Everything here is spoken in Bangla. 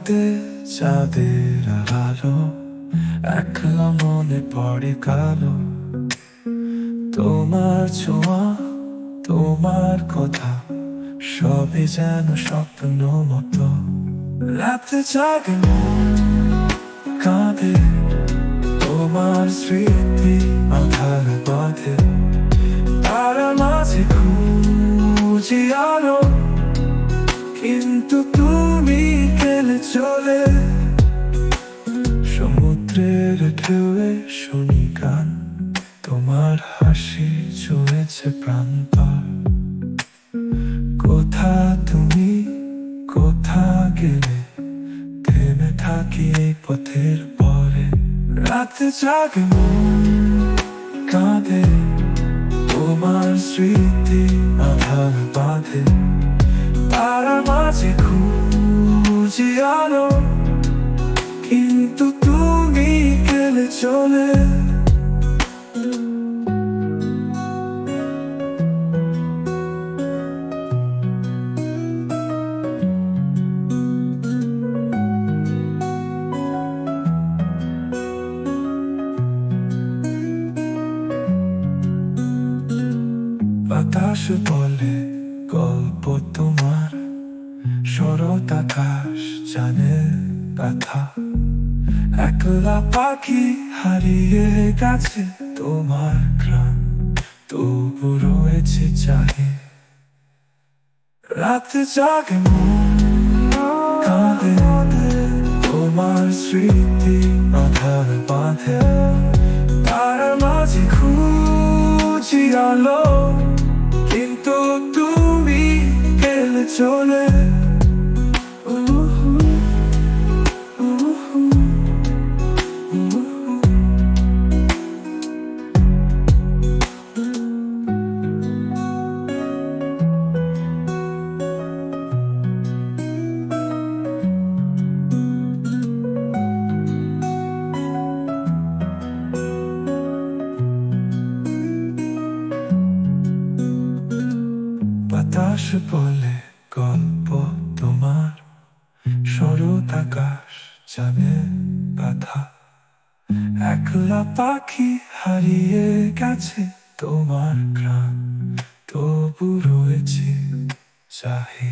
রাতে চাঁদের আলো একলা মনে পড়ে কালো। তোমার ছোঁয়া, তোমার কথা সবই যেন স্বপ্ন মতো। রাতে জাগে মন কাঁদে, তোমার স্মৃতি আধার বাঁধে। তারা মাঝে খুঁজি আলো, কিন্তু তুমি গেলে চলে। সমুদ্রের ঢেউয়ে শুনি গান, তোমার হাসি ছুঁয়েছে প্রান্তর। কোথা তুমি, কোথা গেলে, থেমে থাকি এই পথের পরে। রাতে জাগে মন কাঁদে, তোমার স্মৃতি আধার বাঁধে। তারা মাঝে খুঁজি আলো, কিন্তু তুমি গেলে চলে। বাতাস বলে গল্প তোমার, শরৎ আকাশ জানে ব্যথা। একলা পাখি হারিয়ে গেছে তোমার গ্রাম, তবু রয়েছে চাহে। রাতে জাগে মন কাঁদে, তোমার স্মৃতি আধার বাঁধে। তারা মাঝে খুঁজি আলো, কিন্তু তুমি গেলে চলে। বাতাস বলে গল্প তোমার, শরৎ আকাশ জানে ব্যথা। একলা পাখি হারিয়ে গেছে তোমার গ্রাম, তবু রয়েছে চাহে।